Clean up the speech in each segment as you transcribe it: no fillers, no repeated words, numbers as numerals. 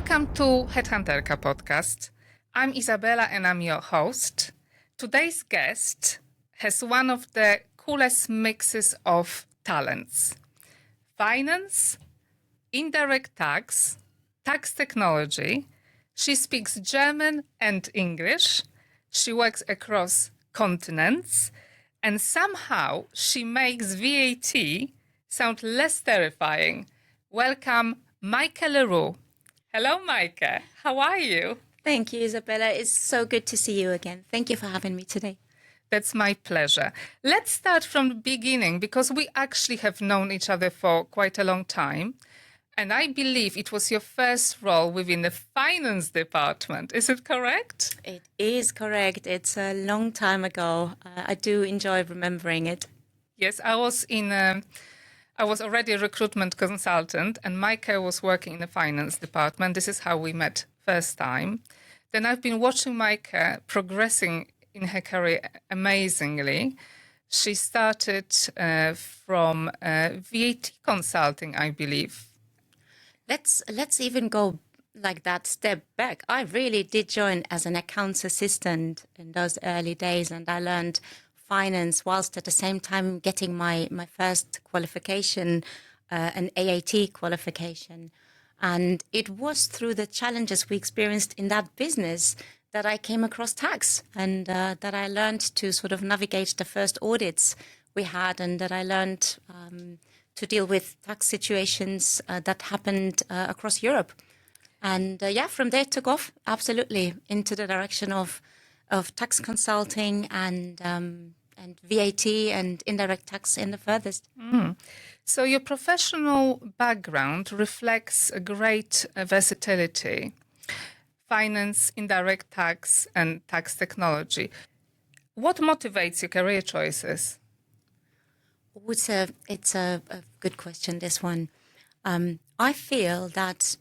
Welcome to Headhunter podcast. I'm Izabela and I'm your host. Today's guest has one of the coolest mixes of talents. Finance, indirect tax technology. She speaks German and English. She works across continents. And somehow she makes VAT sound less terrifying. Welcome, Meike Le Roux. Hello, Micah. How are you? Thank you, Izabela. It's so good to see you again. Thank you for having me today. That's my pleasure. Let's start from the beginning because we actually have known each other for quite a long time. And I believe it was your first role within the finance department. Is it correct? It is correct. It's a long time ago. I do enjoy remembering it. Yes, I was already a recruitment consultant and Micah was working in the finance department. This is how we met first time. Then I've been watching Micah progressing in her career amazingly. She started from VAT consulting, I believe. Let's even go like that step back. I really did join as an accounts assistant in those early days, and I learned finance whilst at the same time getting my first qualification, an AAT qualification. And it was through the challenges we experienced in that business that I came across tax, and that I learned to sort of navigate the first audits we had, and that I learned to deal with tax situations that happened across Europe. And from there took off absolutely into the direction of tax consulting and VAT and indirect tax in the furthest. Mm. So your professional background reflects a great versatility. Finance, indirect tax and tax technology. What motivates your career choices? It's a good question, this one. I feel that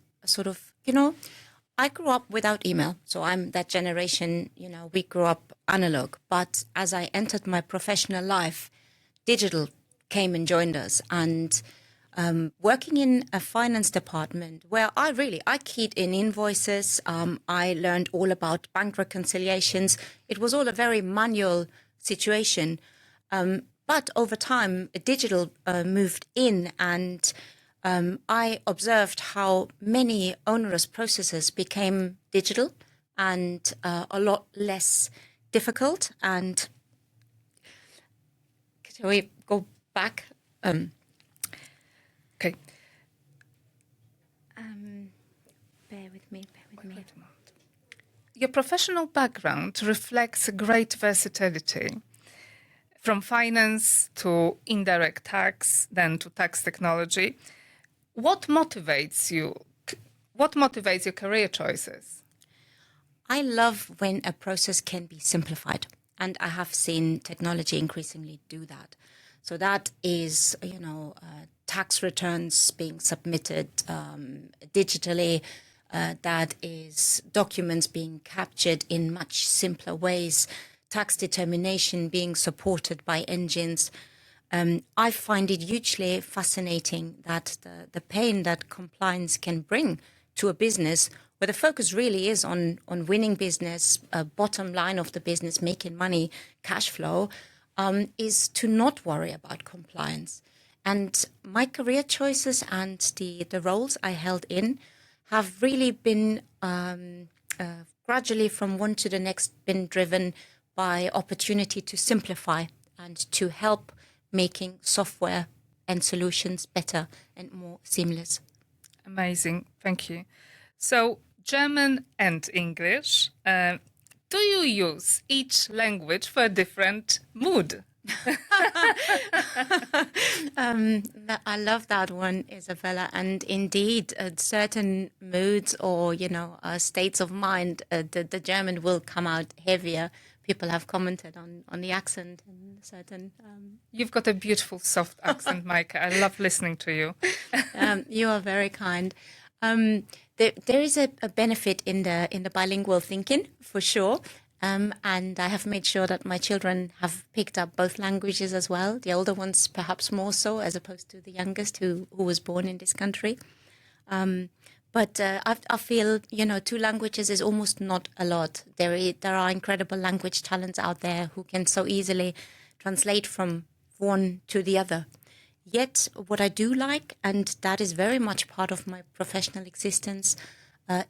I grew up without email. So I'm that generation, we grew up analog. But as I entered my professional life, digital came and joined us. And working in a finance department where I keyed in invoices. I learned all about bank reconciliations. It was all a very manual situation. But over time, digital moved in, and I observed how many onerous processes became digital and a lot less difficult. And shall we go back? Okay. Bear with me. Your professional background reflects a great versatility. From finance to indirect tax, then to tax technology. What motivates you? What motivates your career choices? I love when a process can be simplified, and I have seen technology increasingly do that. So that is, tax returns being submitted digitally. That is documents being captured in much simpler ways. Tax determination being supported by engines. I find it hugely fascinating that the pain that compliance can bring to a business, where the focus really is on winning business, bottom line of the business, making money, cash flow, is to not worry about compliance. And my career choices and the roles I held in have really been gradually from one to the next been driven by opportunity to simplify and to help making software and solutions better and more seamless. Amazing. Thank you. So German and English. Do you use each language for a different mood? I love that one, Izabela. And indeed, certain moods or, states of mind, the German will come out heavier. People have commented on the accent and certain... You've got a beautiful, soft accent, Micah. I love listening to you. You are very kind. There is a benefit in the bilingual thinking, for sure. And I have made sure that my children have picked up both languages as well. The older ones perhaps more so, as opposed to the youngest who was born in this country. But I feel, two languages is almost not a lot. There are incredible language talents out there who can so easily translate from one to the other. Yet, what I do like, and that is very much part of my professional existence,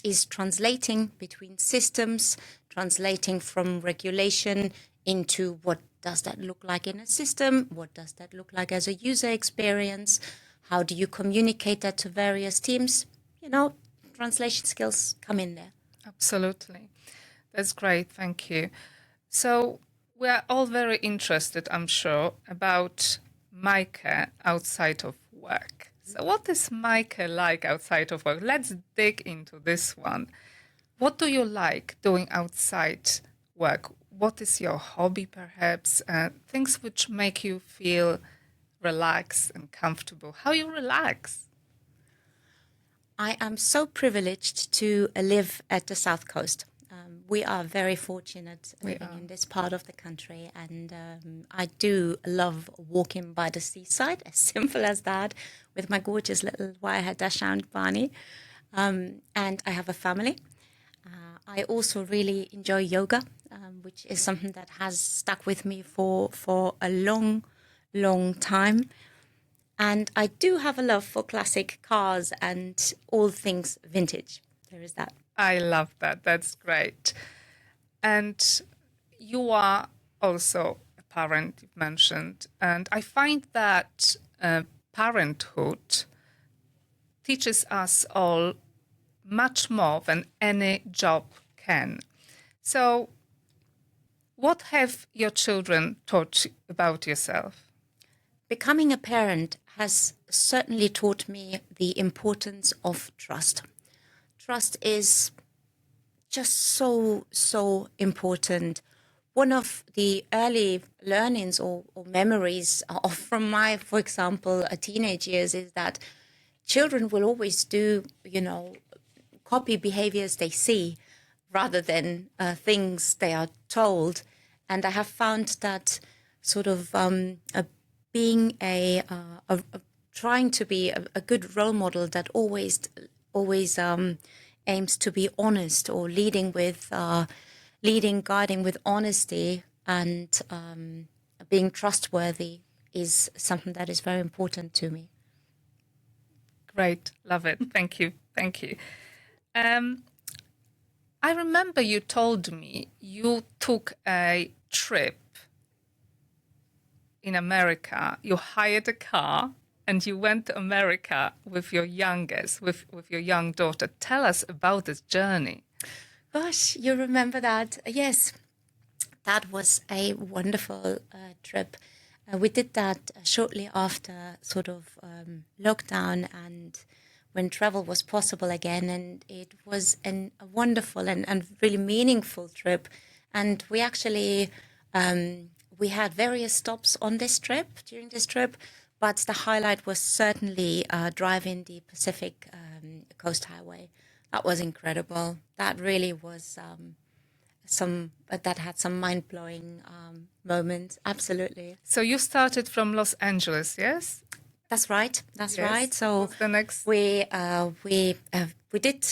is translating between systems, translating from regulation into what does that look like in a system, what does that look like as a user experience, how do you communicate that to various teams? Translation skills come in there. Absolutely. That's great. Thank you. So we are all very interested, I'm sure, about Micah outside of work. So what is Micah like outside of work? Let's dig into this one. What do you like doing outside work? What is your hobby, perhaps? Things which make you feel relaxed and comfortable. How you relax? I am so privileged to live at the South Coast. We are very fortunate living in this part of the country, and I do love walking by the seaside, as simple as that, with my gorgeous little wire-haired Dachshund Barney. And I have a family. I also really enjoy yoga, which is something that has stuck with me for a long, long time. And I do have a love for classic cars and all things vintage. There is that. I love that. That's great. And you are also a parent, you've mentioned. And I find that parenthood teaches us all much more than any job can. So what have your children taught you about yourself? Becoming a parent has certainly taught me the importance of trust. Trust is just so important. One of the early learnings or memories from my, for example, teenage years is that children will always do, copy behaviors they see rather than things they are told. And I have found that sort of being trying to be a good role model that always aims to be honest, or guiding with honesty and being trustworthy is something that is very important to me. Great. Love it. Thank you. Thank you. I remember you told me you took a trip in America. You hired a car and you went to America with your youngest, with your young daughter. Tell us about this journey. Gosh, you remember that? Yes, that was a wonderful trip. We did that shortly after sort of lockdown and when travel was possible again. And it was a wonderful and really meaningful trip. And we actually, we had various stops on this trip, during this trip. But the highlight was certainly driving the Pacific Coast Highway. That was incredible. That really was that had some mind-blowing moments. Absolutely. So you started from Los Angeles, yes? That's right. That's right. So what's the next? we did.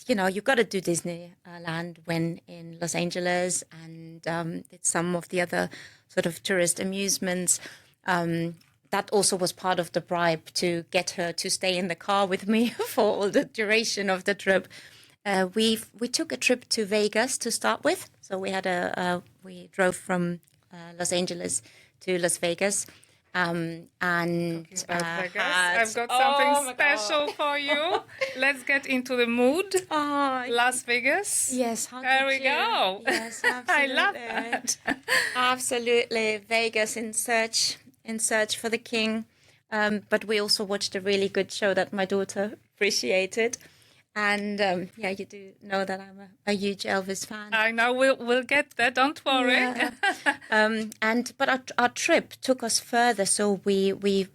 You got to do Disneyland when in Los Angeles, and did some of the other sort of tourist amusements. That also was part of the bribe to get her to stay in the car with me for all the duration of the trip. We took a trip to Vegas to start with. So we drove from Los Angeles to Las Vegas. And Vegas, I've got something special for you. Let's get into the mood. Las Vegas. Yes, there we go. Yes, absolutely. I love that. Absolutely, Vegas in search for the king. But we also watched a really good show that my daughter appreciated. And you do know that I'm a huge Elvis fan. I know, we'll get there, don't worry. Yeah. But our trip took us further. So we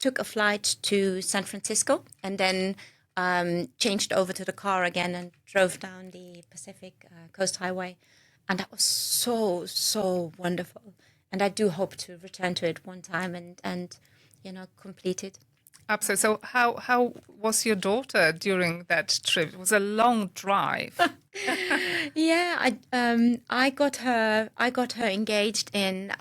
took a flight to San Francisco and then changed over to the car again and drove down the Pacific Coast Highway. And that was so wonderful. And I do hope to return to it one time and complete it. Absolutely. So how was your daughter during that trip? It was a long drive. Yeah, I got her engaged in.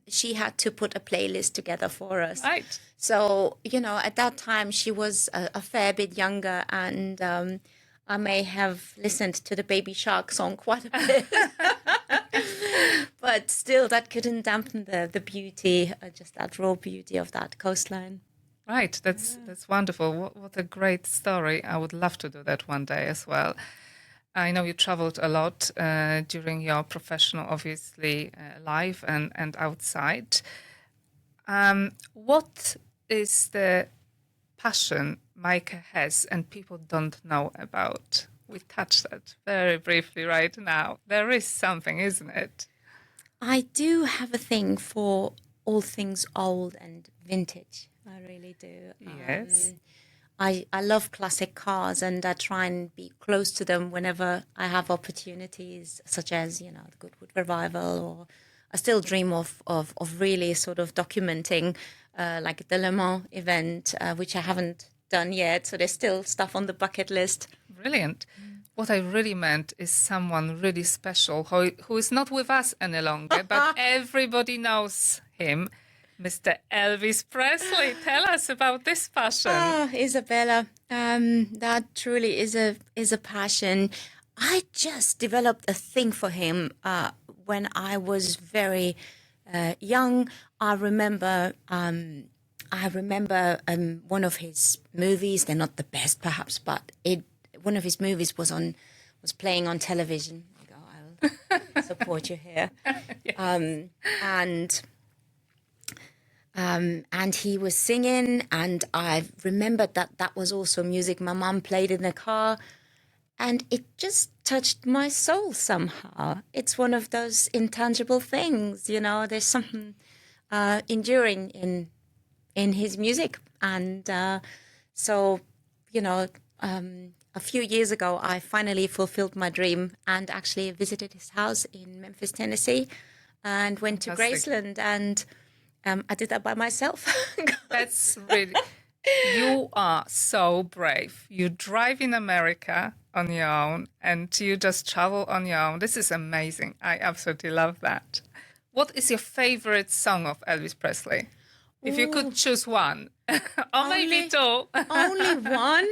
She had to put a playlist together for us. Right. So at that time she was a fair bit younger, and I may have listened to the Baby Shark song quite a bit. But still, that couldn't dampen the beauty, just that raw beauty of that coastline. Right. That's wonderful. What a great story. I would love to do that one day as well. I know you traveled a lot during your professional, obviously, life and outside. What is the passion Micah has and people don't know about? We touched that very briefly right now. There is something, isn't it? I do have a thing for all things old and vintage. I really do. Yes. I love classic cars, and I try and be close to them whenever I have opportunities, such as the Goodwood Revival, or I still dream of really sort of documenting like the Le Mans event, which I haven't done yet. So there's still stuff on the bucket list. Brilliant. What I really meant is someone really special who is not with us any longer, but everybody knows him. Mr. Elvis Presley, tell us about this passion. Ah, Izabela, that truly is a passion. I just developed a thing for him when I was very young. I remember one of his movies. They're not the best, perhaps, but one of his movies was playing on television. I'll support you here. Yes. And he was singing, and I remembered that was also music my mum played in the car, and it just touched my soul somehow. It's one of those intangible things, there's something enduring in his music. And so, a few years ago, I finally fulfilled my dream and actually visited his house in Memphis, Tennessee, and went to Graceland, and I did that by myself. That's really... You are so brave. You drive in America on your own and you just travel on your own. This is amazing. I absolutely love that. What is your favorite song of Elvis Presley? If you could choose one, or maybe two. Only one?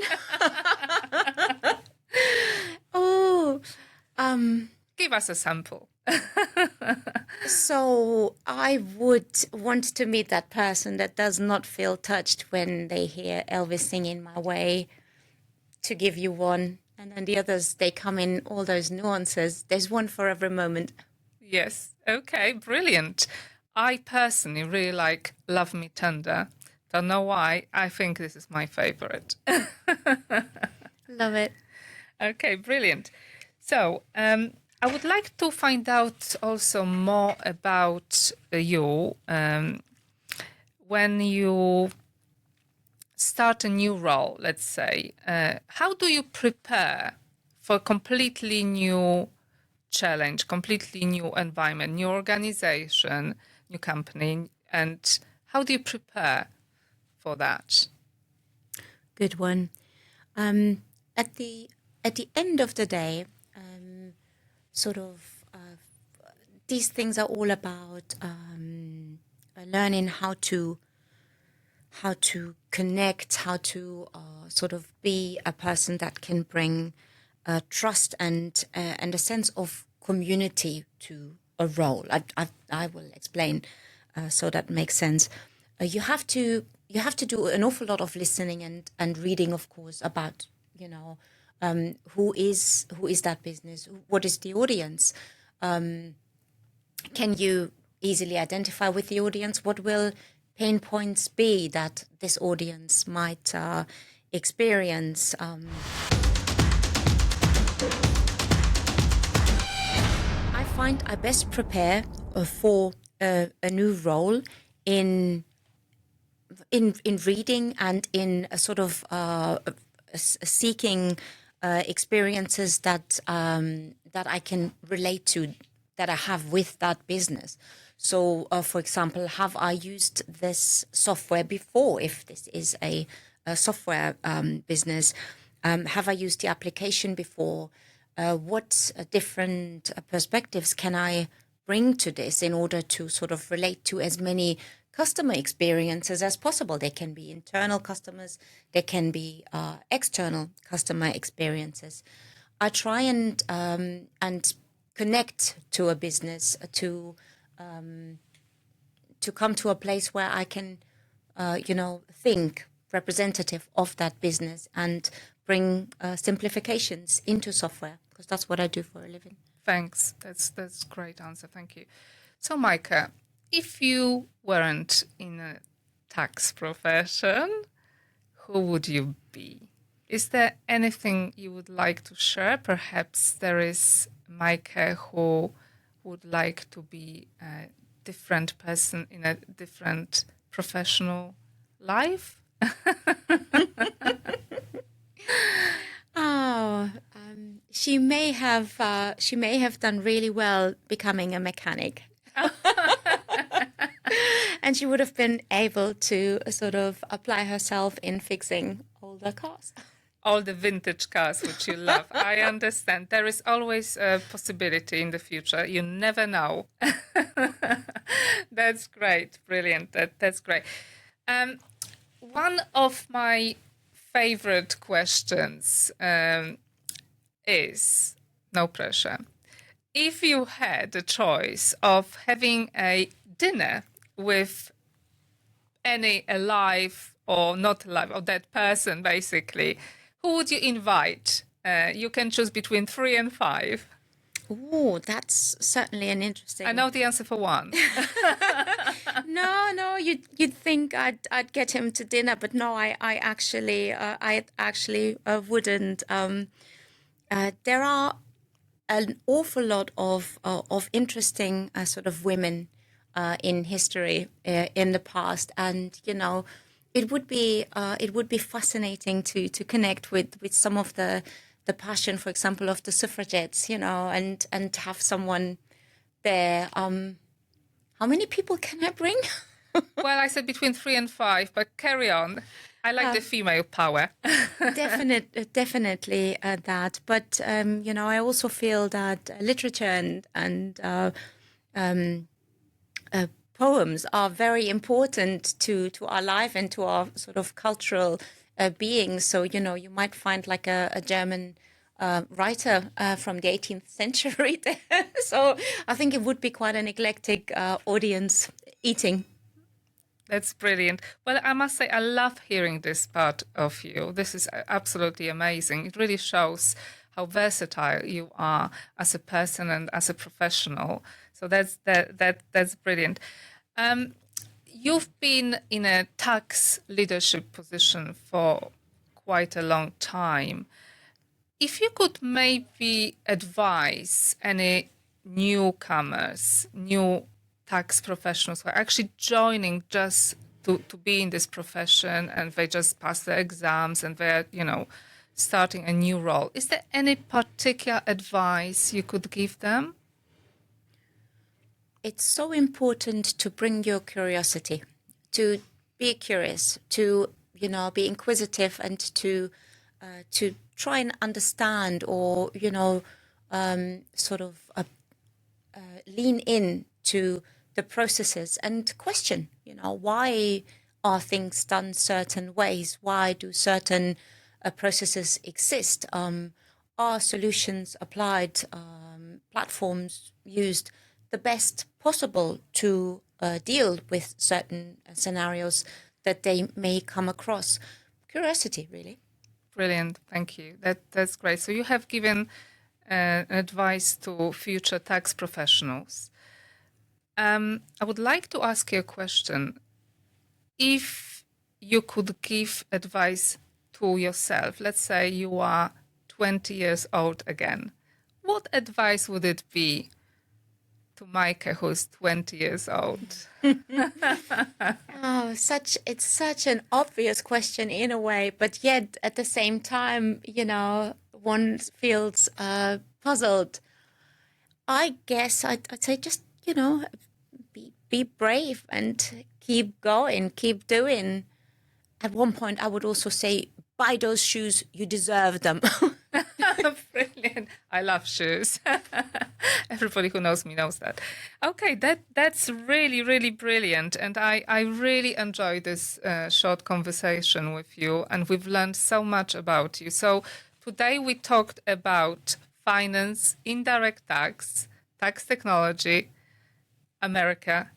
Give us a sample. So I would want to meet that person that does not feel touched when they hear Elvis singing My Way, to give you one. And then the others, they come in all those nuances. There's one for every moment. Yes. Okay, brilliant. I personally really like Love Me Tender. Don't know why. I think this is my favorite. Love it. Okay, brilliant. So, I would like to find out also more about you when you start a new role, let's say. How do you prepare for a completely new challenge, completely new environment, new organization, new company, and how do you prepare for that? Good one. At the end of the day, these things are all about learning how to connect, how to sort of be a person that can bring trust and a sense of community to a role. I will explain so that makes sense. You have to do an awful lot of listening and reading, of course, about who is that business, what is the audience. Can you easily identify with the audience? What will pain points be that this audience might experience? I find I best prepare for a new role in reading and in a sort of seeking experiences that I can relate to that I have with that business. So, for example, have I used this software before? If this is a software business, have I used the application before? What different perspectives can I bring to this in order to sort of relate to as many customer experiences as possible? They can be internal customers, they can be external customer experiences. I try and connect to a business to come to a place where I can, think representative of that business and bring simplifications into software, because that's what I do for a living. Thanks. That's a great answer. Thank you. So, Micah, if you weren't in a tax profession, who would you be? Is there anything you would like to share? Perhaps there is Micah who would like to be a different person in a different professional life? She may have done really well becoming a mechanic. And she would have been able to sort of apply herself in fixing older cars. All the vintage cars, which you love. I understand. There is always a possibility in the future. You never know. That's great. Brilliant. That's great. One of my favorite questions is, no pressure, if you had a choice of having a dinner with any alive or not alive, or dead person, basically, who would you invite? You can choose between 3 and 5. Oh, that's certainly an interesting. I know the answer for one. No, you'd think I'd get him to dinner, but no, I actually wouldn't. There are an awful lot of interesting sort of women in history in the past, and it would be fascinating to connect with some of the passion, for example, of the suffragettes, and have someone there. How many people can I bring? Well, I said between 3 and 5, but carry on. I like the female power. Definitely that. But, I also feel that literature and poems are very important to our life and to our sort of cultural being. So, you might find like a German writer from the 18th century there. So I think it would be quite an eclectic audience eating. That's brilliant. Well, I must say, I love hearing this part of you. This is absolutely amazing. It really shows how versatile you are as a person and as a professional. So that's brilliant. You've been in a tax leadership position for quite a long time. If you could maybe advise any newcomers, new tax professionals who are actually joining just to be in this profession, and they just pass the exams and they're, starting a new role, is there any particular advice you could give them? It's so important to bring your curiosity, to be curious, to be inquisitive, and to try and understand, or sort of lean in to the processes and question. Why are things done certain ways? Why do certain processes exist? Are solutions applied? Platforms used the best possible to deal with certain scenarios that they may come across? Curiosity, really. Brilliant, thank you. That's great. So you have given advice to future tax professionals. I would like to ask you a question. If you could give advice to yourself, let's say you are 20 years old again, what advice would it be to Micah, who's 20 years old? It's such an obvious question in a way, but yet at the same time, one feels puzzled. I guess I'd say just, be brave and keep going, keep doing. At one point, I would also say, buy those shoes, you deserve them. Brilliant. I love shoes. Everybody who knows me knows that. Okay, that's really, really brilliant. And I really enjoy this short conversation with you. And we've learned so much about you. So today we talked about finance, indirect tax, tax technology, America,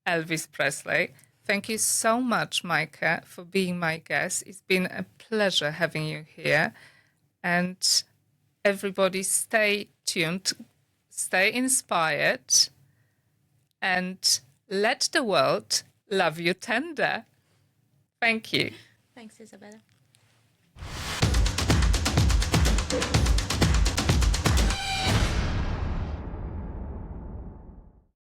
Elvis Presley. Thank you so much, Micah, for being my guest. It's been a pleasure having you here. And everybody stay tuned, stay inspired, and let the world love you tender. Thank you. Thanks, Izabela.